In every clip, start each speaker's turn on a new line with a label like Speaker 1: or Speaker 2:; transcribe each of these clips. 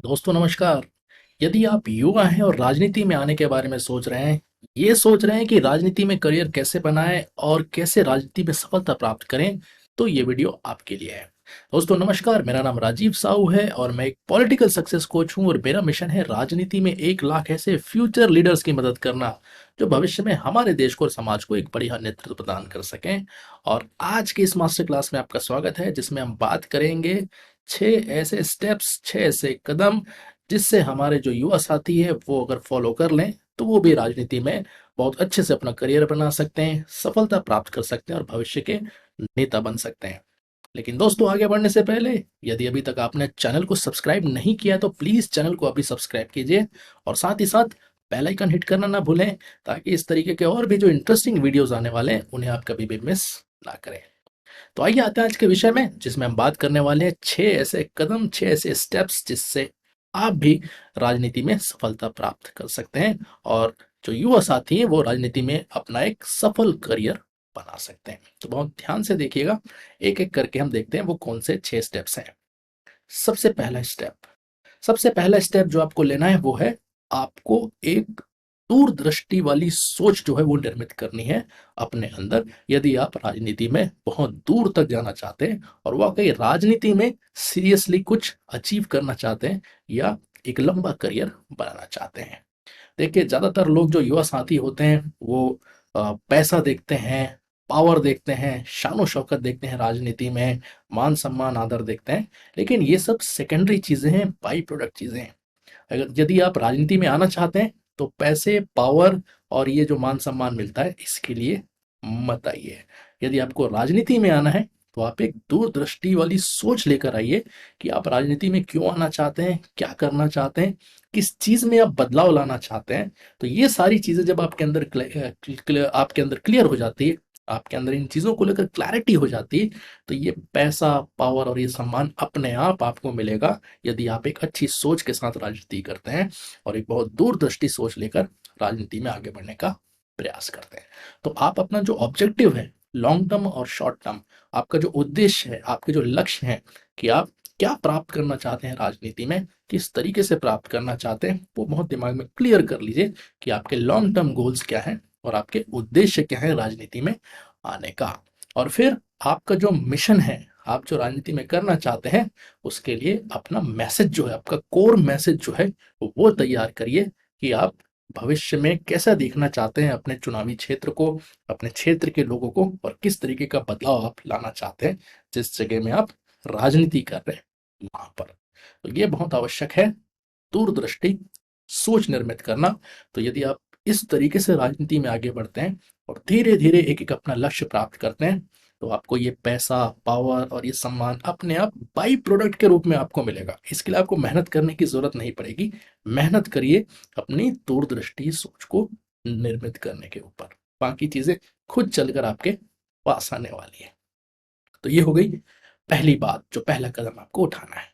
Speaker 1: दोस्तों नमस्कार। यदि आप युवा हैं और राजनीति में आने के बारे में सोच रहे हैं, ये सोच रहे हैं कि राजनीति में करियर कैसे बनाएं और कैसे राजनीति में सफलता प्राप्त करें, तो ये वीडियो आपके लिए है। दोस्तों नमस्कार, मेरा नाम राजीव साहू है और मैं एक पॉलिटिकल सक्सेस कोच हूं और मेरा मिशन है राजनीति में 1 लाख ऐसे फ्यूचर लीडर्स की मदद करना जो भविष्य में हमारे देश को और समाज को एक बढ़िया नेतृत्व प्रदान कर सकें। और आज के इस मास्टर क्लास में आपका स्वागत है, जिसमें हम बात करेंगे 6 ऐसे स्टेप्स, 6 ऐसे कदम जिससे हमारे जो युवा साथी है वो अगर फॉलो कर लें तो वो भी राजनीति में बहुत अच्छे से अपना करियर बना सकते हैं, सफलता प्राप्त कर सकते हैं और भविष्य के नेता बन सकते हैं। लेकिन दोस्तों आगे बढ़ने से पहले यदि अभी तक आपने चैनल को सब्सक्राइब नहीं किया तो प्लीज चैनल को अभी सब्सक्राइब कीजिए और साथ ही साथ बेल आइकन हिट करना ना भूलें, ताकि इस तरीके के और भी जो इंटरेस्टिंग वीडियोस आने वाले हैं उन्हें आप कभी भी मिस ना करें। तो आइए आते हैं आज के विषय में, जिसमें हम बात करने वाले हैं 6 ऐसे कदम, 6 ऐसे स्टेप्स जिससे आप भी राजनीति में सफलता प्राप्त कर सकते हैं और जो युवा साथी हैं वो राजनीति में अपना एक सफल करियर बना सकते हैं। तो बहुत ध्यान से देखिएगा, एक एक करके हम देखते हैं वो कौन से 6 स्टेप्स हैं। सबसे पहला स्टेप सबसे पहला स्टेप जो आपको लेना है वो है, आपको एक दूरदृष्टि वाली सोच जो है वो निर्मित करनी है अपने अंदर। यदि आप राजनीति में बहुत दूर तक जाना चाहते हैं और वाकई राजनीति में सीरियसली कुछ अचीव करना चाहते हैं या एक लंबा करियर बनाना चाहते हैं। देखिए, ज्यादातर लोग जो युवा साथी होते हैं वो पैसा देखते हैं, पावर देखते हैं, शानो शौकत देखते हैं राजनीति में, मान सम्मान आदर देखते हैं। लेकिन ये सब सेकेंडरी चीजें हैं, बाई प्रोडक्ट चीजें हैं। अगर यदि आप राजनीति में आना चाहते हैं तो पैसे, पावर और ये जो मान सम्मान मिलता है इसके लिए मत आइए। यदि आपको राजनीति में आना है तो आप एक दूरदृष्टि वाली सोच लेकर आइए कि आप राजनीति में क्यों आना चाहते हैं, क्या करना चाहते हैं, किस चीज में आप बदलाव लाना चाहते हैं। तो ये सारी चीजें जब आपके अंदर क्लियर हो जाती है, आपके अंदर इन चीजों को लेकर क्लैरिटी हो जाती है, तो ये पैसा, पावर और ये सम्मान अपने आप आपको मिलेगा यदि आप एक अच्छी सोच के साथ राजनीति करते हैं और एक बहुत दूरदृष्टि सोच लेकर राजनीति में आगे बढ़ने का प्रयास करते हैं। तो आप अपना जो ऑब्जेक्टिव है, लॉन्ग टर्म और शॉर्ट टर्म, आपका जो उद्देश्य है, आपके जो लक्ष्य हैं कि आप क्या प्राप्त करना चाहते हैं राजनीति में, किस तरीके से प्राप्त करना चाहते हैं, वो बहुत दिमाग में क्लियर कर लीजिए कि आपके लॉन्ग टर्म गोल्स क्या हैं और आपके उद्देश्य क्या है राजनीति में आने का। और फिर आपका जो मिशन है, आप जो राजनीति में करना चाहते हैं, उसके लिए अपना मैसेज जो है, आपका कोर मैसेज जो है वो तैयार करिए कि आप भविष्य में कैसा देखना चाहते हैं अपने चुनावी क्षेत्र को, अपने क्षेत्र के लोगों को, और किस तरीके का बदलाव आप लाना चाहते हैं जिस जगह में आप राजनीति कर रहे हैं वहां पर। तो ये बहुत आवश्यक है, दूरदृष्टि सोच निर्मित करना। तो यदि आप इस तरीके से राजनीति में आगे बढ़ते हैं और धीरे धीरे एक एक अपना लक्ष्य प्राप्त करते हैं, तो आपको ये पैसा, पावर और ये सम्मान अपने आप बाई प्रोडक्ट के रूप में आपको मिलेगा। इसके लिए आपको मेहनत करने की जरूरत नहीं पड़ेगी। मेहनत करिए अपनी दूरदृष्टि सोच को निर्मित करने के ऊपर, बाकी चीजें खुद चलकर आपके पास आने वाली है। तो ये हो गई पहली बात, जो पहला कदम आपको उठाना है।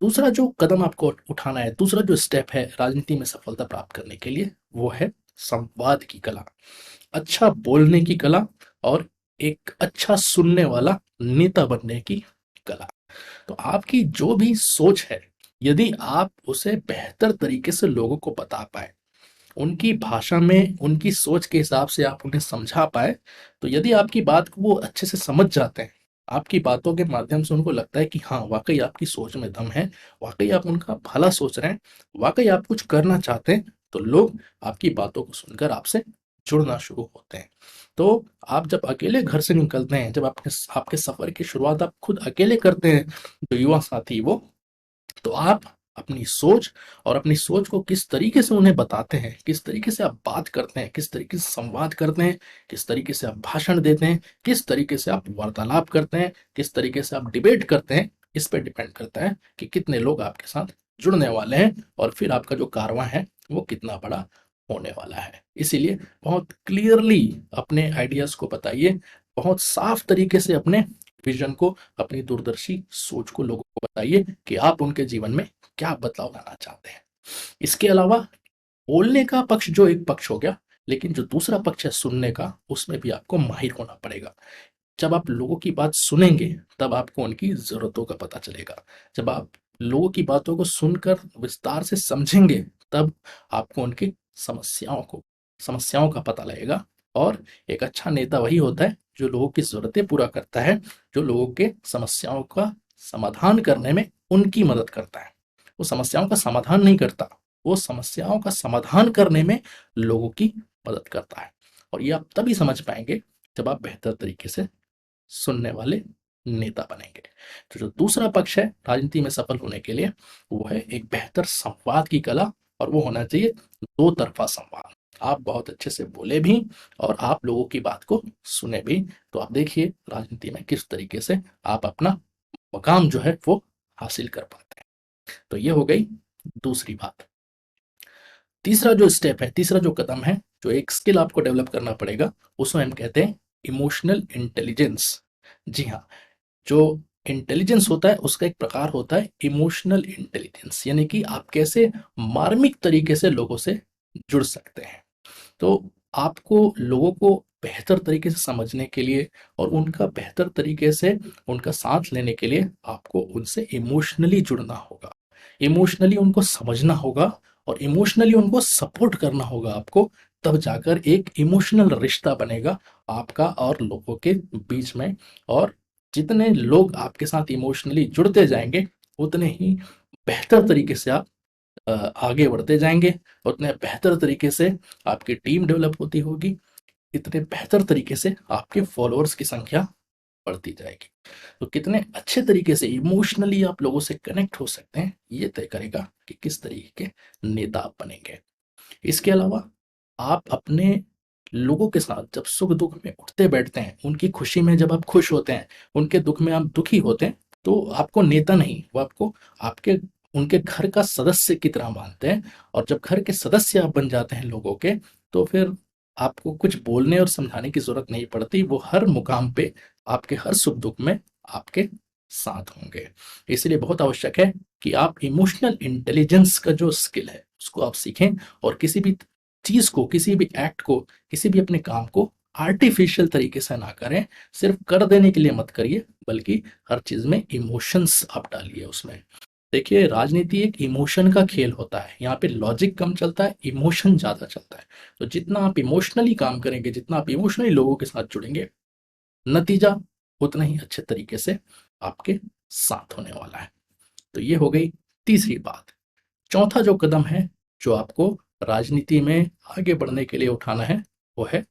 Speaker 1: दूसरा जो कदम आपको उठाना है, दूसरा जो स्टेप है राजनीति में सफलता प्राप्त करने के लिए, वो है संवाद की कला, अच्छा बोलने की कला और एक अच्छा सुनने वाला नेता बनने की कला। तो आपकी जो भी सोच है, यदि आप उसे बेहतर तरीके से लोगों को बता पाए, उनकी भाषा में, उनकी सोच के हिसाब से आप उन्हें समझा पाए, तो यदि आपकी बात को वो अच्छे से समझ जाते हैं, आपकी बातों के माध्यम से उनको लगता है कि हाँ वाकई आपकी सोच में दम है, वाकई आप उनका भला सोच रहे हैं, वाकई आप कुछ करना चाहते हैं, तो लोग आपकी बातों को सुनकर आपसे जुड़ना शुरू होते हैं। तो आप जब अकेले घर से निकलते हैं, जब आपके आपके सफर की शुरुआत आप खुद अकेले करते हैं, जो युवा साथी वो, तो आप अपनी सोच और अपनी सोच को किस तरीके से उन्हें बताते हैं, किस तरीके से आप बात करते हैं, किस तरीके से संवाद करते हैं, किस तरीके से आप भाषण देते हैं, किस तरीके से आप वार्तालाप करते हैं, किस तरीके से आप डिबेट करते हैं, इस पर डिपेंड करता है कि कितने लोग आपके साथ जुड़ने वाले हैं और फिर आपका जो कारवां है वो कितना बड़ा होने वाला है। इसीलिए बहुत क्लियरली अपने आइडियाज को बताइए, बहुत साफ तरीके से अपने विजन को, अपनी दूरदर्शी सोच को लोगों को बताइए कि आप उनके जीवन में क्या बदलाव लाना चाहते हैं। इसके अलावा बोलने का पक्ष जो एक पक्ष हो गया, लेकिन जो दूसरा पक्ष है सुनने का, उसमें भी आपको माहिर होना पड़ेगा। जब आप लोगों की बात सुनेंगे तब आपको उनकी जरूरतों का पता चलेगा। जब आप लोगों की बातों को सुनकर विस्तार से समझेंगे, तब आपको उनकी समस्याओं का पता लगेगा। और एक अच्छा नेता वही होता है जो लोगों की ज़रूरतें पूरा करता है, जो लोगों के समस्याओं का समाधान करने में उनकी मदद करता है। वो समस्याओं का समाधान नहीं करता, वो समस्याओं का समाधान करने में लोगों की मदद करता है। और ये आप तभी समझ पाएँगे जब आप बेहतर तरीके से सुनने वाले नेता बनेंगे। तो जो दूसरा पक्ष है राजनीति में सफल होने के लिए, वो है एक बेहतर संवाद की कला, और वो होना चाहिए दो तरफा संवाद। आप बहुत अच्छे से बोले भी और आप लोगों की बात को सुने भी, तो आप देखिए राजनीति में किस तरीके से आप अपना मकाम जो है वो हासिल कर पाते हैं। तो ये हो गई दूसरी बात। तीसरा जो स्टेप है, तीसरा जो कदम है, जो एक स्किल आपको डेवलप करना पड़ेगा, उसमें हम कहते हैं इमोशनल इंटेलिजेंस। जी हाँ, जो इंटेलिजेंस होता है उसका एक प्रकार होता है इमोशनल इंटेलिजेंस, यानी कि आप कैसे मार्मिक तरीके से लोगों से जुड़ सकते हैं। तो आपको लोगों को बेहतर तरीके से समझने के लिए और उनका बेहतर तरीके से उनका साथ लेने के लिए आपको उनसे इमोशनली जुड़ना होगा, इमोशनली उनको समझना होगा और इमोशनली उनको सपोर्ट करना होगा आपको। तब जाकर एक इमोशनल रिश्ता बनेगा आपका और लोगों के बीच में। और जितने लोग आपके साथ इमोशनली जुड़ते जाएंगे, उतने ही बेहतर तरीके से आप आगे बढ़ते जाएंगे, उतने बेहतर तरीके से आपकी टीम डेवलप होती होगी, इतने बेहतर तरीके से आपके फॉलोअर्स की संख्या बढ़ती जाएगी। तो कितने अच्छे तरीके से इमोशनली आप लोगों से कनेक्ट हो सकते हैं, ये तय करेगा कि किस तरीके के नेता आप बनेंगे। इसके अलावा आप अपने लोगों के साथ जब सुख दुख में उठते बैठते हैं, उनकी खुशी में जब आप खुश होते हैं, उनके दुख में आप दुखी होते हैं, तो आपको नेता नहीं, वो आपको आपके उनके घर का सदस्य की तरह मानते हैं। और जब घर के सदस्य आप बन जाते हैं लोगों के, तो फिर आपको कुछ बोलने और समझाने की जरूरत नहीं पड़ती, वो हर मुकाम पे आपके हर सुख दुख में आपके साथ होंगे। इसलिए बहुत आवश्यक है कि आप इमोशनल इंटेलिजेंस का जो स्किल है उसको आप सीखें, और किसी भी चीज को, किसी भी एक्ट को, किसी भी अपने काम को आर्टिफिशियल तरीके से ना करें। सिर्फ कर देने के लिए मत करिए, बल्कि हर चीज में इमोशंस आप डालिए उसमें। देखिए राजनीति एक इमोशन का खेल होता है, यहाँ पे लॉजिक कम चलता है, इमोशन ज्यादा चलता है। तो जितना आप इमोशनली काम करेंगे, जितना आप इमोशनली लोगों के साथ जुड़ेंगे, नतीजा उतना ही अच्छे तरीके से आपके साथ होने वाला है। तो ये हो गई तीसरी बात। चौथा जो कदम है जो आपको राजनीति में आगे बढ़ने के लिए उठाना है, वो है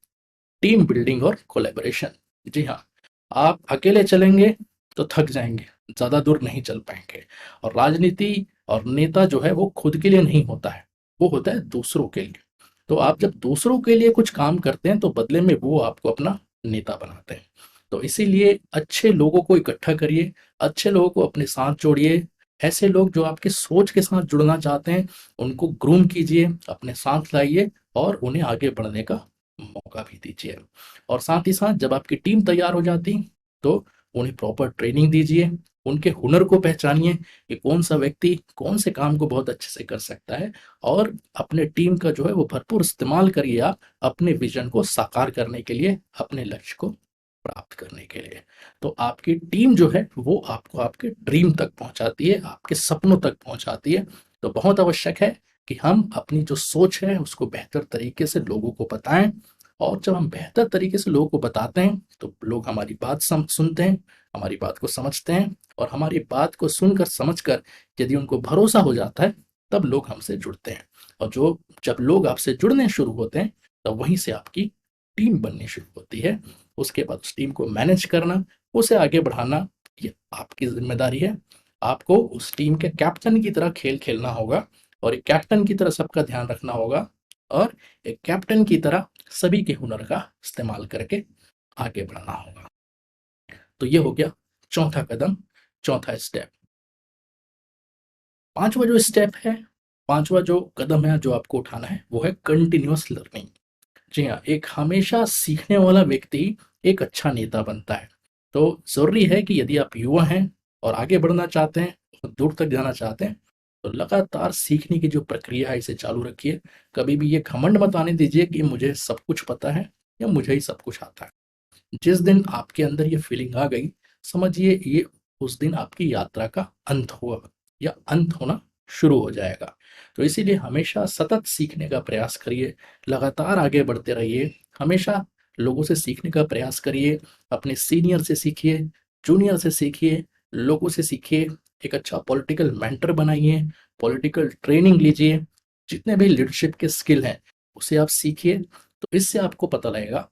Speaker 1: टीम बिल्डिंग और कोलैबोरेशन। जी हाँ, आप अकेले चलेंगे तो थक जाएंगे, ज्यादा दूर नहीं चल पाएंगे। और राजनीति और नेता जो है वो खुद के लिए नहीं होता है, वो होता है दूसरों के लिए। तो आप जब दूसरों के लिए कुछ काम करते हैं, तो बदले में वो आपको अपना नेता बनाते हैं। तो इसीलिए अच्छे लोगों को इकट्ठा करिए, अच्छे लोगों को अपने साथ जोड़िए। ऐसे लोग जो आपके सोच के साथ जुड़ना चाहते हैं, उनको ग्रूम कीजिए, अपने साथ लाइए और उन्हें आगे बढ़ने का मौका भी दीजिए। और साथ ही साथ जब आपकी टीम तैयार हो जाती, तो उन्हें प्रॉपर ट्रेनिंग दीजिए, उनके हुनर को पहचानिए कि कौन सा व्यक्ति कौन से काम को बहुत अच्छे से कर सकता है। और अपने टीम का जो है वो भरपूर इस्तेमाल करिए आप अपने विजन को साकार करने के लिए, अपने लक्ष्य को प्राप्त करने के लिए। तो आपकी टीम जो है वो आपको आपके ड्रीम तक पहुंचाती है, आपके सपनों तक पहुंचाती है। तो बहुत आवश्यक है कि हम अपनी जो सोच है उसको बेहतर तरीके से लोगों को बताएं। और जब हम बेहतर तरीके से लोगों को बताते हैं, तो लोग हमारी बात सुनते हैं, हमारी बात को समझते हैं, और हमारी बात को सुनकर समझकर यदि उनको भरोसा हो जाता है, तब लोग हमसे जुड़ते हैं। और जब लोग आपसे जुड़ने शुरू होते हैं, तब वहीं से आपकी टीम बननी शुरू होती है। उसके बाद उस टीम को मैनेज करना, उसे आगे बढ़ाना, ये आपकी जिम्मेदारी है। आपको उस टीम के कैप्टन की तरह खेल खेलना होगा, और एक कैप्टन की तरह सबका ध्यान रखना होगा, और एक कैप्टन की तरह सभी के हुनर का इस्तेमाल करके आगे बढ़ना होगा। तो ये हो गया चौथा कदम, चौथा स्टेप। पांचवा जो स्टेप है, पांचवा जो कदम है जो आपको उठाना है, वो है कंटिन्यूअस लर्निंग। जी हाँ, एक हमेशा सीखने वाला व्यक्ति एक अच्छा नेता बनता है। तो जरूरी है कि यदि आप युवा हैं और आगे बढ़ना चाहते हैं और दूर तक जाना चाहते हैं, तो लगातार सीखने की जो प्रक्रिया है इसे चालू रखिए। कभी भी ये घमंड मत आने दीजिए कि मुझे सब कुछ पता है या मुझे ही सब कुछ आता है। जिस दिन आपके अंदर ये फीलिंग आ गई, समझिए ये उस दिन आपकी यात्रा का अंत हुआ। या अंत होना शुरू हो जाएगा। तो इसीलिए हमेशा सतत सीखने का प्रयास करिए, लगातार आगे बढ़ते रहिए, हमेशा लोगों से सीखने का प्रयास करिए, अपने सीनियर से सीखिए, जूनियर से सीखिए, लोगों से सीखिए, एक अच्छा पॉलिटिकल मेंटर बनाइए, पॉलिटिकल ट्रेनिंग लीजिए, जितने भी लीडरशिप के स्किल हैं उसे आप सीखिए। तो इससे आपको पता लगेगा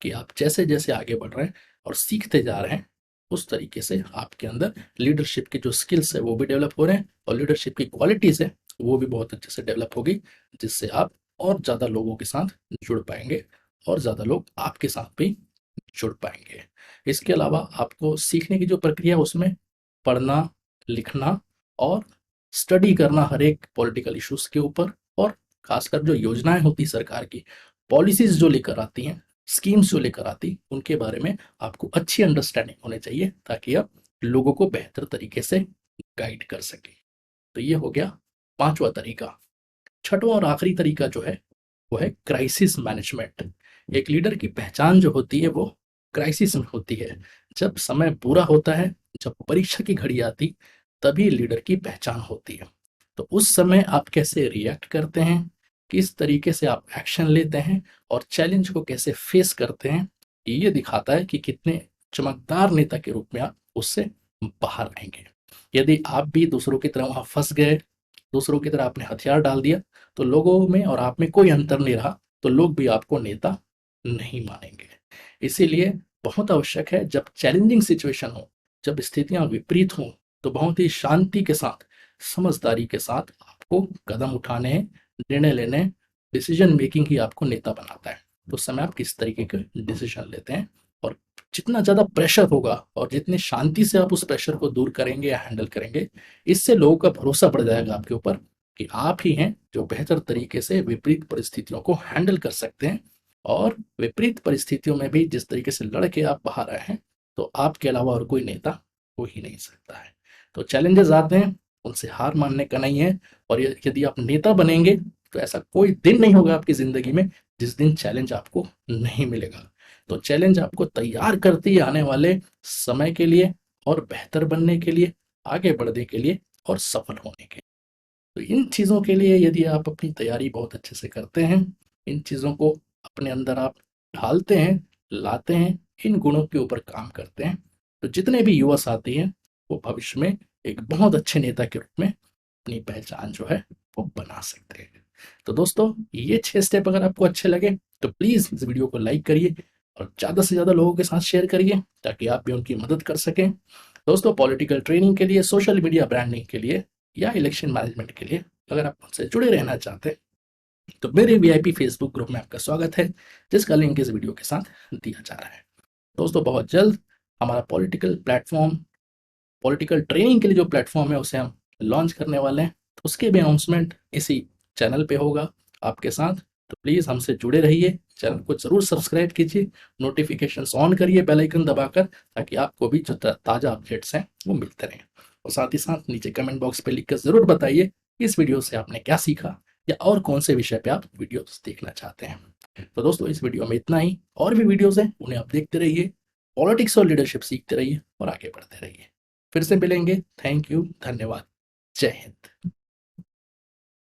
Speaker 1: कि आप जैसे जैसे आगे बढ़ रहे हैं और सीखते जा रहे हैं, उस तरीके से आपके अंदर लीडरशिप के जो स्किल्स है वो भी डेवलप हो रहे हैं और लीडरशिप की क्वालिटीज है वो भी बहुत अच्छे से डेवलप होगी, जिससे आप और ज़्यादा लोगों के साथ जुड़ पाएंगे और ज़्यादा लोग आपके साथ भी जुड़ पाएंगे। इसके अलावा आपको सीखने की जो प्रक्रिया है उसमें पढ़ना, लिखना और स्टडी करना हर एक पॉलिटिकल इश्यूज के ऊपर, और खासकर जो योजनाएं होती सरकार की, पॉलिसीज जो लेकर आती हैं, स्कीम्स जो लेकर आती, उनके बारे में आपको अच्छी अंडरस्टैंडिंग होनी चाहिए ताकि आप लोगों को बेहतर तरीके से गाइड कर सकें। तो ये हो गया पांचवा तरीका। छठवां और आखिरी तरीका जो है वो है क्राइसिस मैनेजमेंट। एक लीडर की पहचान जो होती है वो क्राइसिस में होती है। जब समय बुरा होता है, जब परीक्षा की घड़ी आती, तभी लीडर की पहचान होती है। तो उस समय आप कैसे रिएक्ट करते हैं, किस तरीके से आप एक्शन लेते हैं और चैलेंज को कैसे फेस करते हैं, ये दिखाता है कि कितने चमकदार नेता के रूप में आप उससे बाहर आएंगे। यदि आप भी दूसरों की तरह वहां फंस गए, दूसरों की तरह आपने हथियार डाल दिया, तो लोगों में और आप में कोई अंतर नहीं रहा, तो लोग भी आपको नेता नहीं मानेंगे। इसीलिए बहुत आवश्यक है, जब चैलेंजिंग सिचुएशन हो, जब स्थितियां विपरीत हों, तो बहुत ही शांति के साथ, समझदारी के साथ आपको कदम उठाने हैं, निर्णय लेने हैं। डिसीजन मेकिंग ही आपको नेता बनाता है। तो उस समय आप किस तरीके के डिसीजन लेते हैं, और जितना ज़्यादा प्रेशर होगा और जितनी शांति से आप उस प्रेशर को दूर करेंगे या हैंडल करेंगे, इससे लोगों का भरोसा बढ़ जाएगा आपके ऊपर कि आप ही हैं जो बेहतर तरीके से विपरीत परिस्थितियों को हैंडल कर सकते हैं। और विपरीत परिस्थितियों में भी जिस तरीके से लड़ के आप बाहर आए हैं, तो आपके अलावा और कोई नेता हो ही नहीं सकता है। तो चैलेंजेस आते हैं, उनसे हार मानने का नहीं है। और यदि आप नेता बनेंगे, तो ऐसा कोई दिन नहीं होगा आपकी जिंदगी में जिस दिन चैलेंज आपको नहीं मिलेगा। तो चैलेंज आपको तैयार करती है आने वाले समय के लिए, और बेहतर बनने के लिए, आगे बढ़ने के लिए और सफल होने के लिए। तो इन चीज़ों के लिए यदि आप अपनी तैयारी बहुत अच्छे से करते हैं, इन चीज़ों को अपने अंदर आप ढालते हैं, लाते हैं, इन गुणों के ऊपर काम करते हैं, तो जितने भी युवा साथी हैं वो भविष्य में एक बहुत अच्छे नेता के रूप में अपनी पहचान जो है वो बना सकते हैं। तो दोस्तों, ये 6 स्टेप अगर आपको अच्छे लगे तो प्लीज़ इस वीडियो को लाइक करिए और ज़्यादा से ज़्यादा लोगों के साथ शेयर करिए ताकि आप भी उनकी मदद कर सकें। दोस्तों, पॉलिटिकल ट्रेनिंग के लिए, सोशल मीडिया ब्रांडिंग के लिए या इलेक्शन मैनेजमेंट के लिए अगर आप मुझसे जुड़े रहना चाहते हैं, तो मेरे वीआईपी फेसबुक ग्रुप में आपका स्वागत है, जिसका लिंक इस वीडियो के साथ दिया जा रहा है। दोस्तों, बहुत जल्द हमारा पॉलिटिकल प्लेटफॉर्म, पॉलिटिकल ट्रेनिंग के लिए जो प्लेटफॉर्म है उसे हम लॉन्च करने वाले हैं, तो उसके भी अनाउंसमेंट इसी चैनल पे होगा आपके साथ। तो प्लीज़ हमसे जुड़े रहिए, चैनल को जरूर सब्सक्राइब कीजिए, नोटिफिकेशंस ऑन करिए बेल आइकन दबाकर, ताकि आपको भी जो ताज़ा अपडेट्स हैं वो मिलते रहें। और साथ ही साथ नीचे कमेंट बॉक्स पे लिखकर ज़रूर बताइए इस वीडियो से आपने क्या सीखा या और कौन से विषय पे आप वीडियोस देखना चाहते हैं। तो दोस्तों, इस वीडियो में इतना ही। और भी वीडियोस हैं, उन्हें आप देखते रहिए, पॉलिटिक्स और लीडरशिप सीखते रहिए और आगे बढ़ते रहिए। फिर से मिलेंगे। थैंक यू, धन्यवाद, जय हिंद।